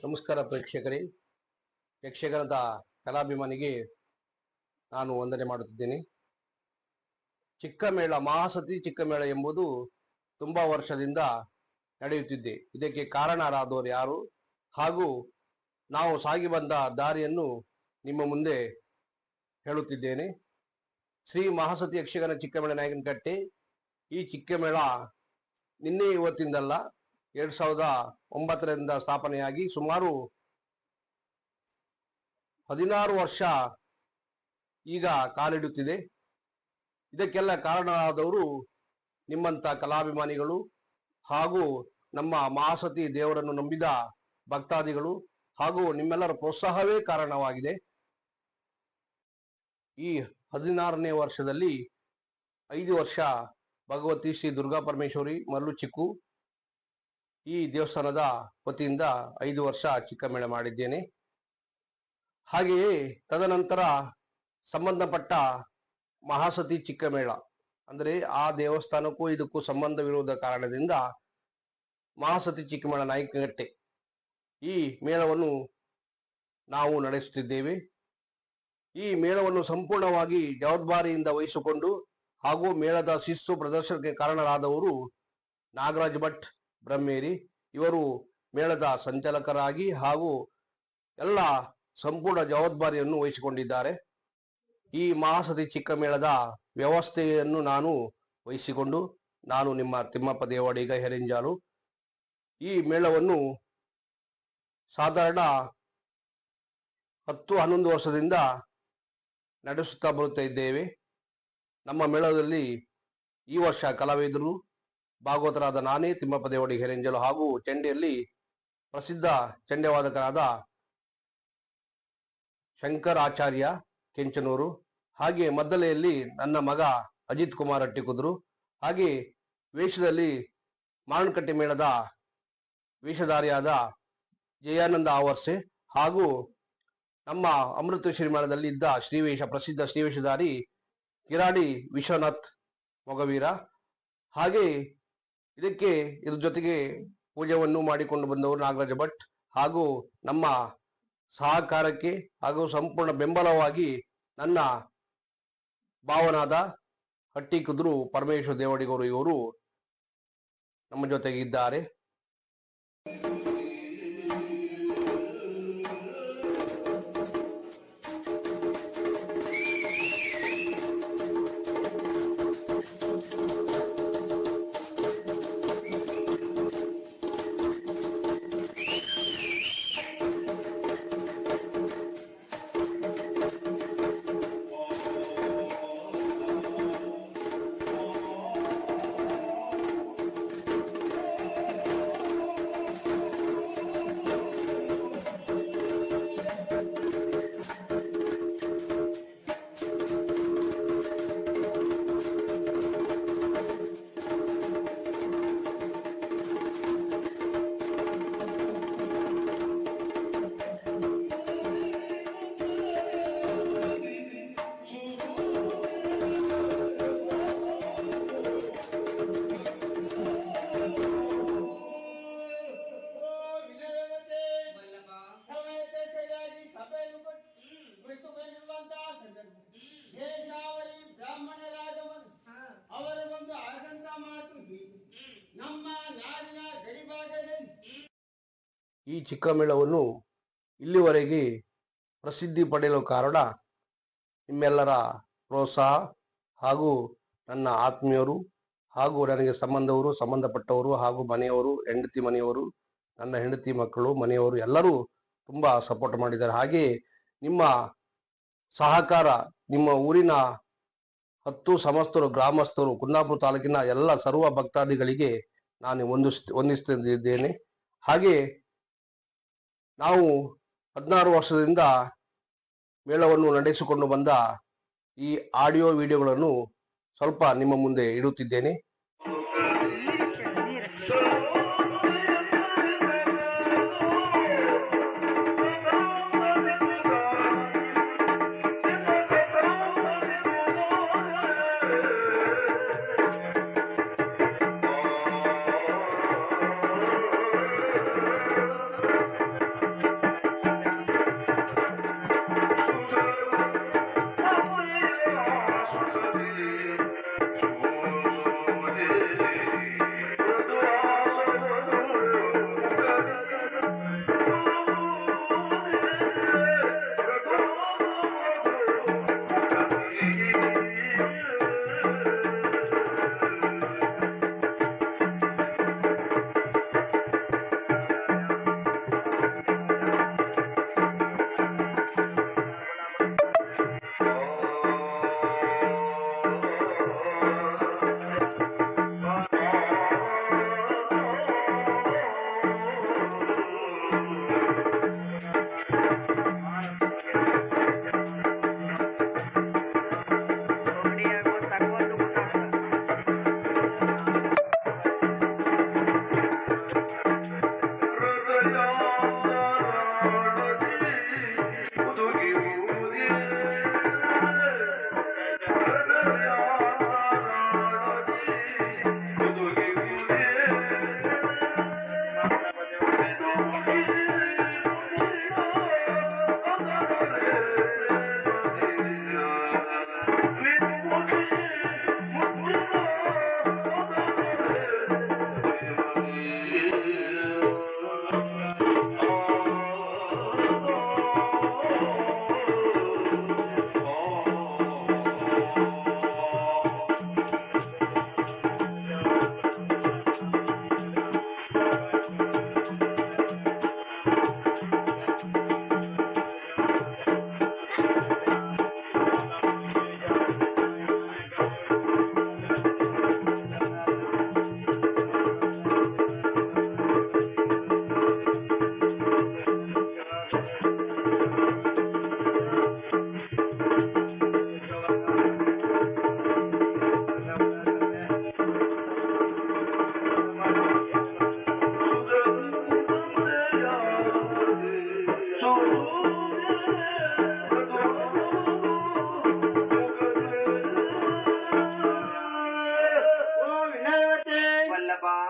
ನಮಸ್ಕಾರ ಪ್ರೇಕ್ಷಕರೇ. ಯಕ್ಷಗಾನದ ಕಲಾಭಿಮಾನಿಗೆ ನಾನು ವಂದನೆ ಮಾಡುತ್ತಿದ್ದೇನೆ. ಚಿಕ್ಕಮೇಳ ಮಹಾಸತಿ ಚಿಕ್ಕಮೇಳ ಎಂಬುದು ತುಂಬಾ ವರ್ಷದಿಂದ ನಡೆಯುತ್ತಿದೆ. ಇದಕ್ಕೆ ಕಾರಣರಾದವರು ಯಾರು ಹಾಗೂ ನಾವು ಸಾಗಿ ಬಂದ ದಾರಿಯನ್ನು ನಿಮ್ಮ ಮುಂದೆ ಹೇಳುತ್ತಿದ್ದೇನೆ. ಶ್ರೀ ಮಹಾಸತಿ ಯಕ್ಷಗಾನ ಚಿಕ್ಕಮೇಳ ನಾಯಕನಕಟ್ಟೆ. ಈ ಚಿಕ್ಕಮೇಳ ನಿನ್ನೆ ಇವತ್ತಿಂದಲ್ಲ, 2009ರಿಂದ ಸ್ಥಾಪನೆಯಾಗಿ ಸುಮಾರು 16 ವರ್ಷ ಈಗ ಕಾಲಿಡುತ್ತಿದೆ. ಇದಕ್ಕೆಲ್ಲ ಕಾರಣರಾದವರು ನಿಮ್ಮಂತ ಕಲಾಭಿಮಾನಿಗಳು ಹಾಗೂ ನಮ್ಮ ಮಹಾಸತಿ ದೇವರನ್ನು ನಂಬಿದ ಭಕ್ತಾದಿಗಳು ಹಾಗೂ ನಿಮ್ಮೆಲ್ಲರ ಪ್ರೋತ್ಸಾಹವೇ ಕಾರಣವಾಗಿದೆ. ಈ 16ನೇ ವರ್ಷದಲ್ಲಿ 5 ವರ್ಷ ಭಗವತಿ ಶ್ರೀ ದುರ್ಗಾ ಪರಮೇಶ್ವರಿ ಮರಳು ಚಿಕ್ಕು ಈ ದೇವಸ್ಥಾನದ ವತಿಯಿಂದ 5 ವರ್ಷ ಚಿಕ್ಕಮೇಳ ಮಾಡಿದ್ದೇನೆ. ಹಾಗೆಯೇ ತದನಂತರ ಸಂಬಂಧಪಟ್ಟ ಮಹಾಸತಿ ಚಿಕ್ಕಮೇಳ ಅಂದರೆ ಆ ದೇವಸ್ಥಾನಕ್ಕೂ ಇದಕ್ಕೂ ಸಂಬಂಧವಿರುವುದ ಕಾರಣದಿಂದ ಮಹಾಸತಿ ಚಿಕ್ಕಮೇಳ ನಾಯಕನಕಟ್ಟೆ ಈ ಮೇಳವನ್ನು ನಾವು ನಡೆಸುತ್ತಿದ್ದೇವೆ. ಈ ಮೇಳವನ್ನು ಸಂಪೂರ್ಣವಾಗಿ ಜವಾಬ್ದಾರಿಯಿಂದ ವಹಿಸಿಕೊಂಡು ಹಾಗೂ ಮೇಳದ ಶಿಸ್ತು ಪ್ರದರ್ಶನಕ್ಕೆ ಕಾರಣರಾದವರು ನಾಗರಾಜ್ ಭಟ್ ಬ್ರಹ್ಮೇರಿ. ಇವರು ಮೇಳದ ಸಂಚಾಲಕರಾಗಿ ಹಾಗೂ ಎಲ್ಲ ಸಂಪೂರ್ಣ ಜವಾಬ್ದಾರಿಯನ್ನು ವಹಿಸಿಕೊಂಡಿದ್ದಾರೆ. ಈ ಮಹಾಸತಿ ಚಿಕ್ಕಮೇಳದ ವ್ಯವಸ್ಥೆಯನ್ನು ನಾನು ವಹಿಸಿಕೊಂಡು ನಾನು ನಿಮ್ಮ ತಿಮ್ಮಪ್ಪ ದೇವಾಡಿಗ ಹೆರೆಂಜಾಲು ಈ ಮೇಳವನ್ನು ಸಾಧಾರಣ 10-11 ವರ್ಷದಿಂದ ನಡೆಸುತ್ತಾ ಬರುತ್ತಾ ಇದ್ದೇವೆ. ನಮ್ಮ ಮೇಳದಲ್ಲಿ ಈ ವರ್ಷ ಕಲಾವಿದರು ಭಾಗವತರಾದ ನಾನೇ ತಿಮ್ಮಪ್ಪ ದೇವಾಡಿ ಹೆರೆಂಜಲು ಹಾಗೂ ಚೆಂಡೆಯಲ್ಲಿ ಪ್ರಸಿದ್ಧ ಚೆಂಡೆವಾದಕರಾದ ಶಂಕರ್ ಆಚಾರ್ಯ ಕೆಂಚನೂರು, ಹಾಗೆ ಮದ್ದಲೆಯಲ್ಲಿ ನನ್ನ ಮಗ ಅಜಿತ್ ಕುಮಾರ್ ಅಟ್ಟಿಕುದ್ರು, ಹಾಗೆ ವೇಷದಲ್ಲಿ ಮಾರಣಕಟ್ಟೆ ಮೇಳದ ವೇಷಧಾರಿಯಾದ ಜಯಾನಂದ ಆವರ್ಸೆ ಹಾಗೂ ನಮ್ಮ ಅಮೃತ ಶ್ರೀಮೇಳದಲ್ಲಿ ಇದ್ದ ಪ್ರಸಿದ್ಧ ಶ್ರೀವೇಷಧಾರಿ ಕಿರಾಡಿ ವಿಶ್ವನಾಥ್ ಮೊಗವೀರ. ಹಾಗೆ ಇದ್ರ ಜೊತೆಗೆ ಪೂಜೆಯನ್ನು ಮಾಡಿಕೊಂಡು ಬಂದವರು ನಾಗರಾಜ ಭಟ್ ಹಾಗೂ ನಮ್ಮ ಸಹಕಾರಕ್ಕೆ ಹಾಗೂ ಸಂಪೂರ್ಣ ಬೆಂಬಲವಾಗಿ ನನ್ನ ಭಾವನಾದ ಹಟ್ಟಿಕುದ್ರು ಪರಮೇಶ್ವರ ದೇವಡಿಗರು ಇವರು ನಮ್ಮ ಜೊತೆಗೆ ಇದ್ದಾರೆ. ಈ ಚಿಕ್ಕಮೇಳವನ್ನು ಇಲ್ಲಿವರೆಗೆ ಪ್ರಸಿದ್ಧಿ ಪಡೆಯಲು ಕಾರಣ ನಿಮ್ಮೆಲ್ಲರ ಪ್ರೋತ್ಸಾಹ ಹಾಗೂ ನನ್ನ ಆತ್ಮೀಯರು ಹಾಗೂ ನನಗೆ ಸಂಬಂಧಪಟ್ಟವರು ಹಾಗೂ ಮನೆಯವರು, ಹೆಂಡತಿ ಮನೆಯವರು, ನನ್ನ ಹೆಂಡತಿ ಮಕ್ಕಳು ಮನೆಯವರು ಎಲ್ಲರೂ ತುಂಬಾ ಸಪೋರ್ಟ್ ಮಾಡಿದ್ದಾರೆ. ಹಾಗೆ ನಿಮ್ಮ ಸಹಕಾರ, ನಿಮ್ಮ ಊರಿನ 10 ಸಮಸ್ತರು, ಗ್ರಾಮಸ್ಥರು, ಕುಂದಾಪುರ ತಾಲೂಕಿನ ಎಲ್ಲ ಸರ್ವ ಭಕ್ತಾದಿಗಳಿಗೆ ನಾನು ವಂದಿಸುತ್ತಿದ್ದೇನೆ. ಹಾಗೆ ನಾವು 16 ವರ್ಷದಿಂದ ಮೇಳವನ್ನು ನಡೆಸಿಕೊಂಡು ಬಂದ ಈ ಆಡಿಯೋ ವಿಡಿಯೋಗಳನ್ನು ಸ್ವಲ್ಪ ನಿಮ್ಮ ಮುಂದೆ ಇಡುತ್ತಿದ್ದೇನೆ.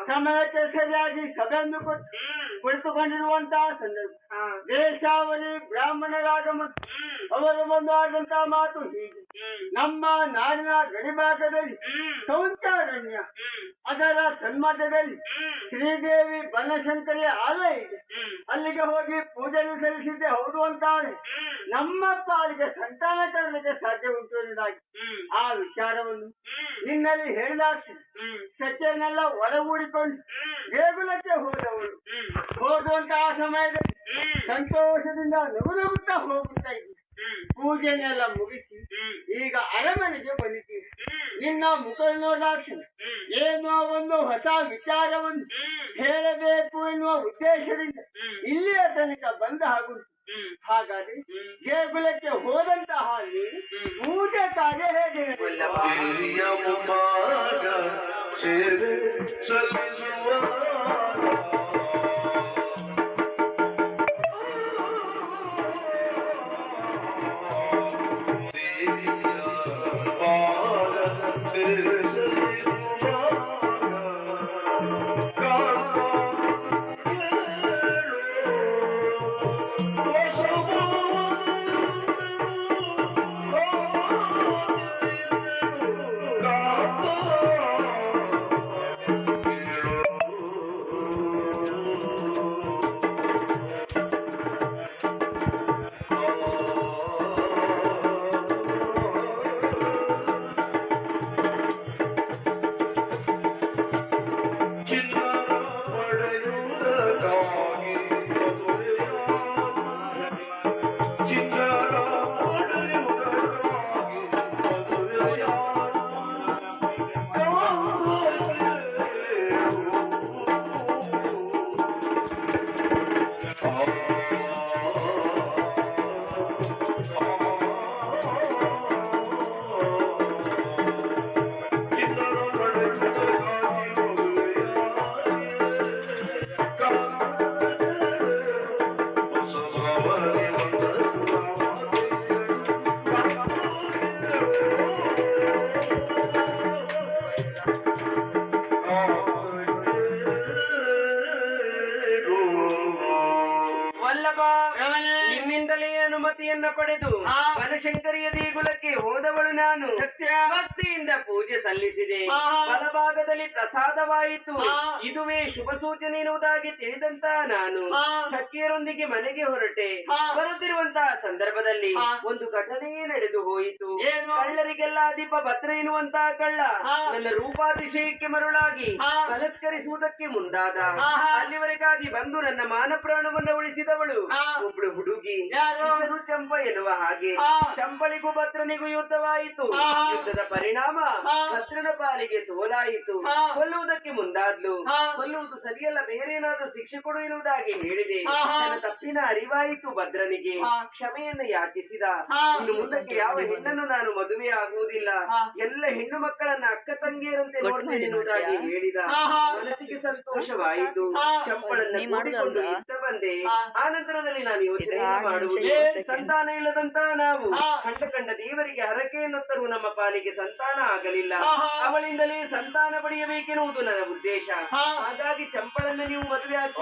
ಸಮಯಕ್ಕೆ ಸರಿಯಾಗಿ ಸಭೆಯನ್ನು ಕುಳಿತುಕೊಂಡಿರುವಂತಹ ಸಂದರ್ಭ ದೇಶಾವಳಿ ಬ್ರಾಹ್ಮಣರಾದ ಮತ್ತು ಅವರು ಬಂದು ಆದಂತಹ ಮಾತು ಹೀಗೆ. ನಮ್ಮ ನಾಡಿನ ಗಡಿಭಾಗದಲ್ಲಿ ಶೌಚಾರಣ್ಯ ಅದರ ಸನ್ಮಧ್ಯದಲ್ಲಿ ಶ್ರೀದೇವಿ ಬನಶಂಕರಿ ಆಲಯ ಇದೆ. ಅಲ್ಲಿಗೆ ಹೋಗಿ ಪೂಜೆ ಸಲ್ಲಿಸಿದ್ದೆ ಹೌದು ಅಂತಾರೆ. ನಮ್ಮ ಪಾಲಿಗೆ ಸಂತಾನ ತರಲಿಕ್ಕೆ ಸಾಧ್ಯ ಉಂಟು ಎಂಬುದಾಗಿ ಆ ವಿಚಾರವನ್ನು ನಿನ್ನಲ್ಲಿ ಹೇಳಿದಾಕ್ಷಣ ಸತ್ಯನೆಲ್ಲ ಒಳಗೂಡಿಕೊಂಡು ದೇಗುಲಕ್ಕೆ ಹೋದವರು ಹೋಗುವಂತಹ ಸಮಯದಲ್ಲಿ ಸಂತೋಷದಿಂದ ನಗುತ್ತಾ ಹೋಗುತ್ತಾ ಇದ್ದರು. ಪೂಜೆನೆಲ್ಲ ಮುಗಿಸಿ ಈಗ ಅರಮನೆಗೆ ಬಂದಿದ್ದೀವಿ. ನಿನ್ನ ಮುಖ ನೋಡಾಕ್ಷಣ ಏನೋ ಒಂದು ಹೊಸ ವಿಚಾರವನ್ನು ಹೇಳಬೇಕು ಎನ್ನುವ ಉದ್ದೇಶದಿಂದ ಇಲ್ಲಿಯ ತನಕ ಬಂದ ಹಾಗುಂಟು. ಹಾಗಾದ್ರೆ ದೇಗುಲಕ್ಕೆ ಹೋದಂತಹ ಪೂಜೆ ಕಾರ್ಯ ಹೇಗೆ? ನಿಮ್ಮಿಂದಲೇ ಅನುಮತಿಯನ್ನ ಪಡೆದು ಬನಶಂಕರಿಯ ದೇಗುಲಕ್ಕೆ ಹೋದವಳು ನಾನು. ಭಕ್ತಿಯಿಂದ ಪೂಜೆ ಸಲ್ಲಿಸಿದೆ. ಬಲಭಾಗದಲ್ಲಿ ಪ್ರಸಾದವಾಯಿತು. ಇದುವೇ ಶುಭ ಸೂಚನೆ ಎನ್ನುವುದಾಗಿ ತಿಳಿದಂತ ನಾನು ಸಖಿಯರೊಂದಿಗೆ ಮನೆಗೆ ಹೊರಟೆ. ಬರುತ್ತಿರುವಂತಹ ಸಂದರ್ಭದಲ್ಲಿ ಒಂದು ಘಟನೆಯೇ ನಡೆದು ಹೋಯಿತು. ಕಳ್ಳರಿಗೆಲ್ಲ ದೀಪ ಭದ್ರ ಎನ್ನುವಂತಹ ಕಳ್ಳ ನನ್ನ ರೂಪಾತಿಶಯಕ್ಕೆ ಮರುಳಾಗಿ ಬಲತ್ಕರಿಸುವುದಕ್ಕೆ ಮುಂದಾದ. ಅಲ್ಲಿವರೆಗಾಗಿ ಬಂದು ನನ್ನ ಮಾನ ಪ್ರಾಣವನ್ನು ಉಳಿಸಿದವಳು ಒಬ್ಳು ಹುಡುಗಿ, ಹೆಸರು ಚಂಪ ಎನ್ನುವ ಹಾಗೆ. ಚಂಪಳಿಗೂ ಭದ್ರನಿಗೂ ಯುದ್ಧವಾಯಿತು. ಯುದ್ಧದ ಪರಿಣಾಮ ಭದ್ರನ ಪಾಲಿಗೆ ಸೋಲಾಯಿತು. ಕೊಲ್ಲುವುದಕ್ಕೆ ಮುಂದಾದ್ಲು. ಕೊಲ್ಲುವುದು ಸರಿಯಲ್ಲ, ಬೇರೆ ಏನಾದ್ರೂ ಶಿಕ್ಷೆ ಕೊಡು ಎನ್ನುವುದಾಗಿ ಹೇಳಿದೆ. ನನ್ನ ತಪ್ಪಿನ ಅರಿವಾಯಿತು. ಭದ್ರನಿಗೆ ಕ್ಷಮೆಯನ್ನು ಯಾಚಿಸಿದ. ಇನ್ನು ಮುಂದಕ್ಕೆ ಯಾವ ಹೆಣ್ಣನ್ನು ನಾನು ಮದುವೆ ಆಗುವುದಿಲ್ಲ, ಎಲ್ಲ ಹೆಣ್ಣು ಮಕ್ಕಳನ್ನ ಅಕ್ಕ ತಂಗಿಯರಂತೆ ನೋಡ್ತೇನೆ ಎನ್ನುವುದಾಗಿ ಹೇಳಿದ. ಮನಸ್ಸಿಗೆ ಸಂತೋಷವಾಯಿತು. ಚಂಪಳನ್ನು ಕೂಡಿಕೊಂಡು ಇತ್ತ ಬಂದೆ. ಆ ನಂತರದಲ್ಲಿ ನಾನು ಯೋಚನೆ ಮಾಡುವುದು, ಸಂತಾನ ಇಲ್ಲದಂತ ನಾವು ಕಂಡ ದೇವರಿಗೆ ಹರಕೆಯನ್ನು ತರುವ ನಮ್ಮ ಪಾಲಿಗೆ ಸಂತಾನ ಆಗಲಿಲ್ಲ. ಅವಳಿಂದಲೇ ಸಂತಾನ ಪಡೆಯಬೇಕೆನ್ನುವುದು ನನ್ನ ಉದ್ದೇಶ. ಹಾಗಾಗಿ ಚಂಪಳನ್ನು ನೀವು ಮದುವೆ ಆಗಿ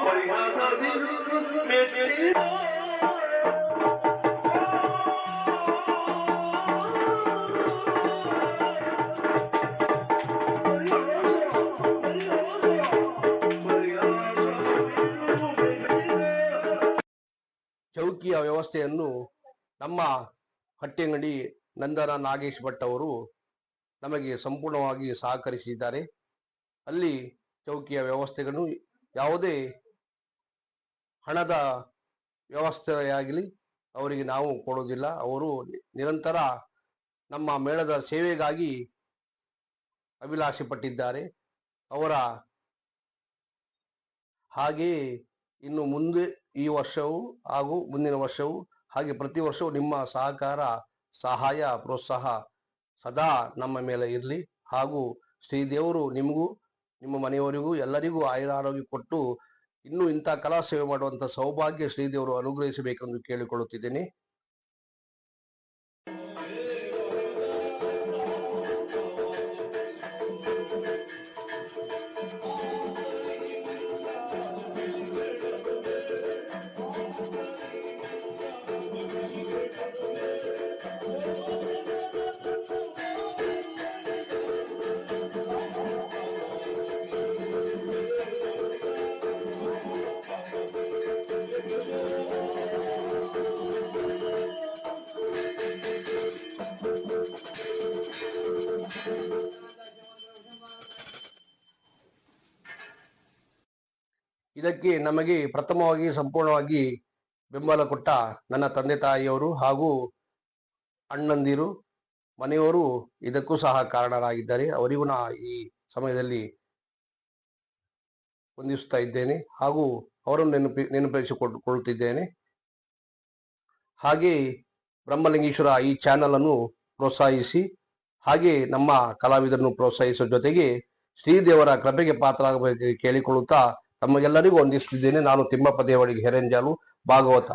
ಚೌಕಿಯ ವ್ಯವಸ್ಥೆಯನ್ನು ನಮ್ಮ ಹಟ್ಟಿಯಂಗಡಿ ನಂದನ ನಾಗೇಶ್ ಭಟ್ ಅವರು ನಮಗೆ ಸಂಪೂರ್ಣವಾಗಿ ಸಹಕರಿಸಿದ್ದಾರೆ. ಅಲ್ಲಿ ಚೌಕಿಯ ವ್ಯವಸ್ಥೆಗಳನ್ನು ಯಾವುದೇ ಹಣದ ವ್ಯವಸ್ಥೆಯಾಗಲಿ ಅವರಿಗೆ ನಾವು ಕೊಡುವುದಿಲ್ಲ. ಅವರು ನಿರಂತರ ನಮ್ಮ ಮೇಳದ ಸೇವೆಗಾಗಿ ಅಭಿಲಾಷೆ ಪಟ್ಟಿದ್ದಾರೆ. ಅವರ ಹಾಗೆಯೇ ಇನ್ನು ಮುಂದೆ ಈ ವರ್ಷವೂ ಹಾಗೂ ಮುಂದಿನ ವರ್ಷವೂ ಹಾಗೆ ಪ್ರತಿ ವರ್ಷವೂ ನಿಮ್ಮ ಸಹಕಾರ, ಸಹಾಯ, ಪ್ರೋತ್ಸಾಹ ಸದಾ ನಮ್ಮ ಮೇಲೆ ಇರಲಿ. ಹಾಗೂ ಶ್ರೀದೇವರು ನಿಮಗೂ ನಿಮ್ಮ ಮನೆಯವರಿಗೂ ಎಲ್ಲರಿಗೂ ಆಯುರಾರೋಗ್ಯ ಕೊಟ್ಟು ಇನ್ನೂ ಇಂಥ ಕಲಾ ಸೇವೆ ಮಾಡುವಂಥ ಸೌಭಾಗ್ಯ ಶ್ರೀದೇವರು ಅನುಗ್ರಹಿಸಬೇಕೆಂದು ಕೇಳಿಕೊಳ್ಳುತ್ತಿದ್ದೇನೆ. ಇದಕ್ಕೆ ನಮಗೆ ಪ್ರಥಮವಾಗಿ ಸಂಪೂರ್ಣವಾಗಿ ಬೆಂಬಲ ಕೊಟ್ಟ ನನ್ನ ತಂದೆ ತಾಯಿಯವರು ಹಾಗೂ ಅಣ್ಣಂದಿರು, ಮನೆಯವರು ಇದಕ್ಕೂ ಸಹ ಕಾರಣರಾಗಿದ್ದಾರೆ. ಅವರಿಗೂ ನಾ ಈ ಸಮಯದಲ್ಲಿ ವಂದಿಸುತ್ತಾ ಇದ್ದೇನೆ ಹಾಗೂ ಅವರನ್ನು ನೆನಪಿಸಿಕೊಳ್ಳುತ್ತಿದ್ದೇನೆ. ಹಾಗೆ ಬ್ರಹ್ಮಲಿಂಗೇಶ್ವರ ಈ ಚಾನಲ್ ಅನ್ನು ಪ್ರೋತ್ಸಾಹಿಸಿ, ಹಾಗೆ ನಮ್ಮ ಕಲಾವಿದರನ್ನು ಪ್ರೋತ್ಸಾಹಿಸುವ ಜೊತೆಗೆ ಶ್ರೀದೇವರ ಕೃಪೆಗೆ ಪಾತ್ರರಾಗಬೇಕು ಕೇಳಿಕೊಳ್ಳುತ್ತಾ ತಮಗೆಲ್ಲರಿಗೂ ವಂದಿಸುತ್ತಿದ್ದೇನೆ. ನಾನು ತಿಮ್ಮಪ್ಪ ದೇವಡಿಗೆ ಹೆರೆಂಜಾಲು, ಭಾಗವತ.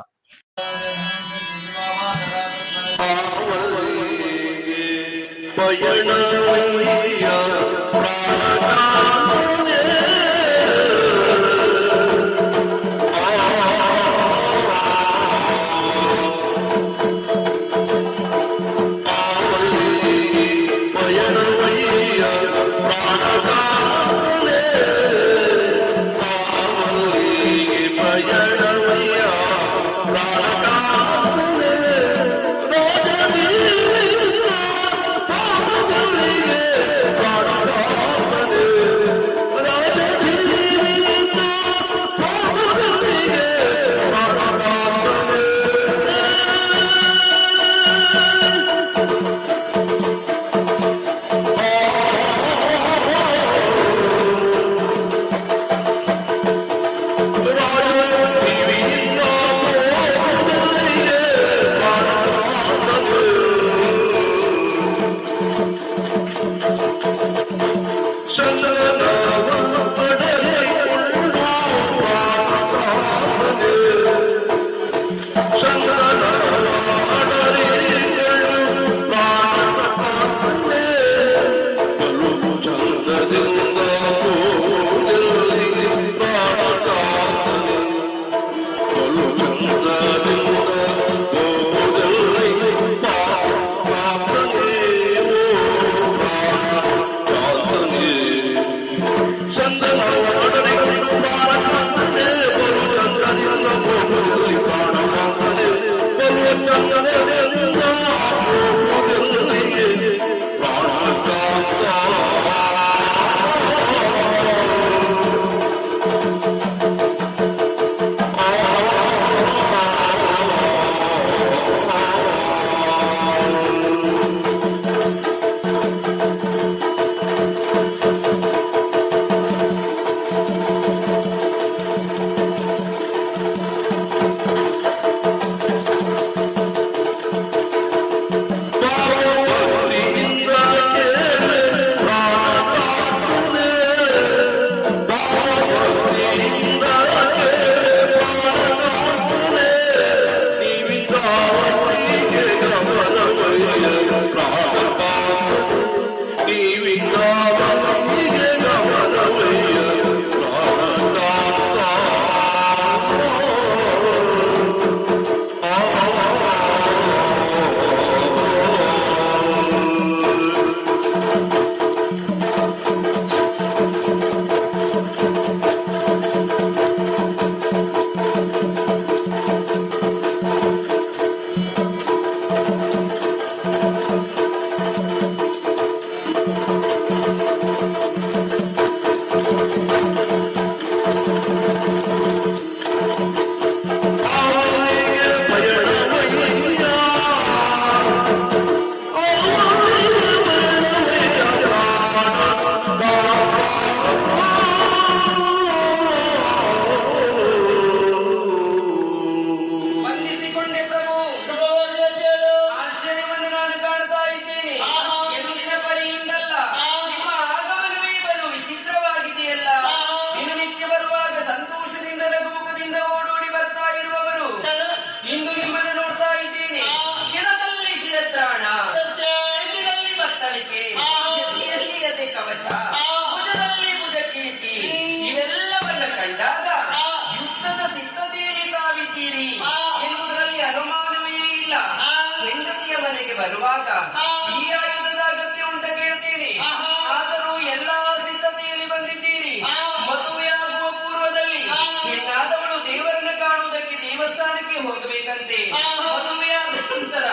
ಹೇಳಿದಂತೆ ಮದುವೆಯಾದ ನಂತರ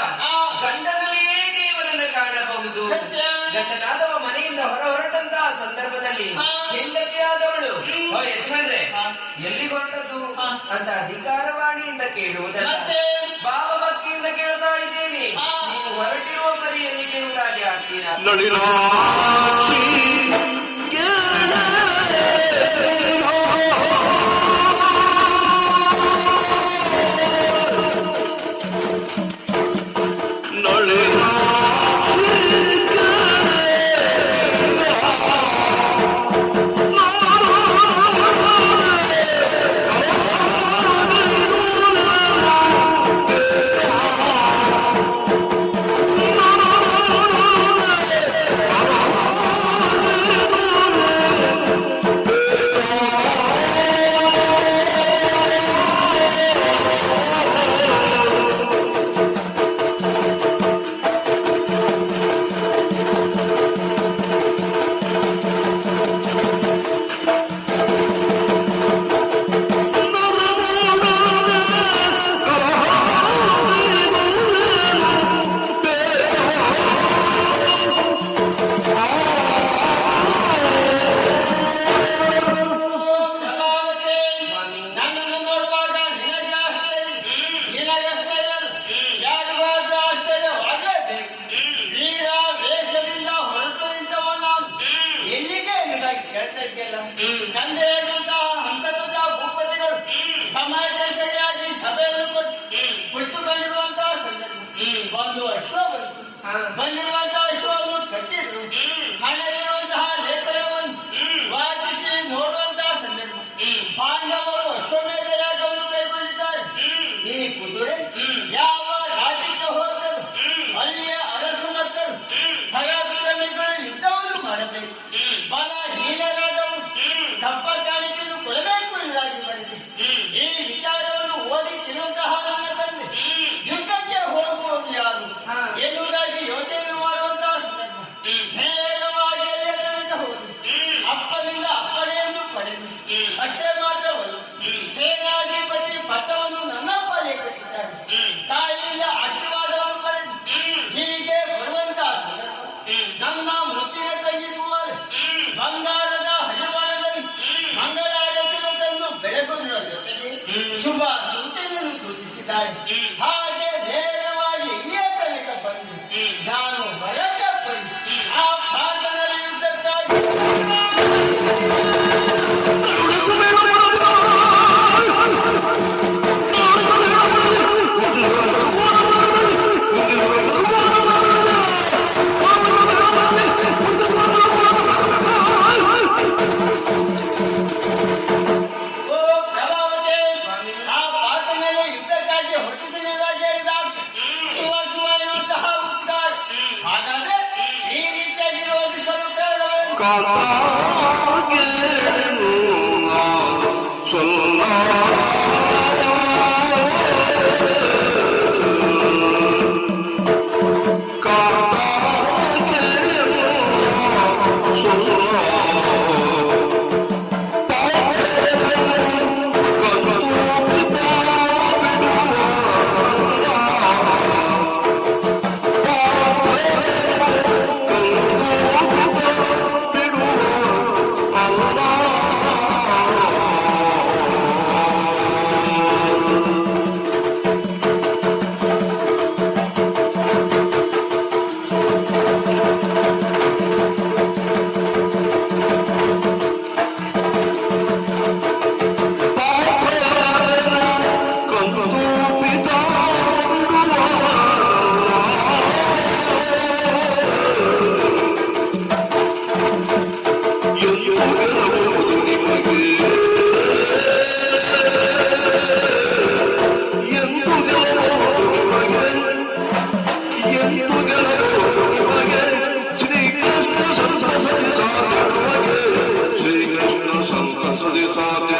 ಗಂಡನಲ್ಲಿಯೇ ದೇವರನ್ನು ಕಾಣಬಹುದು. ಗಂಡನಾದವ ಮನೆಯಿಂದ ಹೊರಟಂತಹ ಸಂದರ್ಭದಲ್ಲಿ ಹೆಂಡತಿಯಾದವಳು ಯಜಮಾನ್ರೆ ಎಲ್ಲಿಗೆ ಹೊರಟದ್ದು ಅಂತ ಅಧಿಕಾರವಾಣಿಯಿಂದ ಕೇಳುವುದಲ್ಲ, ಭಾವಭಕ್ತಿಯಿಂದ ಕೇಳ್ತಾ ಇದ್ದೇನೆ. ನೀವು ಹೊರಟಿರುವ ಪರಿ ಎಲ್ಲಿಗೆ ಇರುವುದಾಗಿ ಆಗ್ತೀರಾ? ತಂದೆಯಾದಂತಹ ಹಂಸಧ್ವಜ ಭೂಪತಿಗಳು ಸಮಾಜ ಸರಿಯಾಗಿ ಸಭೆಯನ್ನು ಕೊಟ್ಟು ಕುಳಿತುಕೊಂಡಿರುವಂತಹ ಸಂದರ್ಭ ಒಂದು ಅಶ್ವ ಬಂತು. ಬಂದಿರುವಂತಹ ಅಶ್ವವನ್ನು ಕಟ್ಟಿದ್ರು. ಮನೆಯಲ್ಲಿರುವಂತಹ ಲೇಖನವನ್ನು ವಾಚಿಸಿ ನೋಡುವಂತಹ ಸಂದರ್ಭ ಪಾಂಡವರು ಅಶ್ವಮೇಧ ಯಾಗವನ್ನು ಕೈಗೊಂಡಿದ್ದಾರೆ. ಈ ಕುದುರೆ ಯಾವ ರಾಜ್ಯಕ್ಕೆ ಹೋಗಲು ಅಲ್ಲಿಯ ಅರಸ ಮಕ್ಕಳು ಪರಾಕ್ರಮಿಗಳು ಯುದ್ಧವನ್ನು ಮಾಡಬೇಕು. ಬಲ ಹೀನರಾದವರು ತಪ್ಪ ಕಾಣಿಕೆಯನ್ನು ಕೊಡಬೇಕು ಎಂದಾಗಿ ಮಾಡಿದೆ. ಈ ವಿಚಾರವನ್ನು ಓದಿ ತಿಳಿದಂತಹ ನನ್ನ ತಂದೆ ಯುದ್ಧಕ್ಕೆ ಹೋಗುವವರು ಯಾರು ಎನ್ನುವುದಾಗಿ ಯೋಚನೆ ಮಾಡುವಂತಹ ಸಂದರ್ಭ ನೇರವಾಗಿ ಅಲ್ಲಿಯ ತನಕ ಹೋಗಿ ಅಪ್ಪನಿಂದ ಅಪ್ಪಣೆಯನ್ನು ಪಡೆದು ಅಷ್ಟೇ ಮಾತ್ರವಲ್ಲ, ಸೇನಾಧಿಪತಿ ಪಟ್ಟವನ್ನು ನನ್ನ ಪಾಲಿಗೆ ಕೊಟ್ಟಿದ್ದಾರೆ. ತಾಯಿಯಿಂದ ಆಶೀರ್ವಾದವನ್ನು ಪಡೆದು ಹೀಗೆ ಬರುವಂತಹ ಸಂದರ್ಭ ನನ್ನ ಮುತ್ತಿನ ತಂಗಿ ಪೂವಲೆ ಬಂಗಾರದ ಹರಿವಾಣದಲ್ಲಿ ಮಂಗಳಾರತಿಯನ್ನು ತಂದು ಬೆಳಗುವುದರ ಜೊತೆಗೆ ಶುಭ ಸೂಚನೆಯನ್ನು ಸೂಚಿಸಿದ್ದಾರೆ. ಹಾಗೆ ನೇರವಾಗಿ ಇಲ್ಲಿಯ ತನಕ ಬಂದು ನಾನು ಹೊರಟ ಪರಿ ಆ ಪ್ರಾರ್ಥನೆಯಲ್ಲಿ ಯುದ್ಧಕ್ಕಾಗಿ ಹೊರಟಿದ್ದನೆಂದಾಗಿ ಹೇಳಿದಾಗ ಶಿವ ಶಿವ ಎನ್ನುವಂತಹ ಉದ್ಗಾರ. ಹಾಗಾದ್ರೆ ಈ ರೀತಿಯಾಗಿ ರೋಧಿಸಲು ಕಾರಣವೇನು? ಶ್ರೀಕೃಷ್ಣ ಸಂತಸದಿ ಸಾಧ್ಯ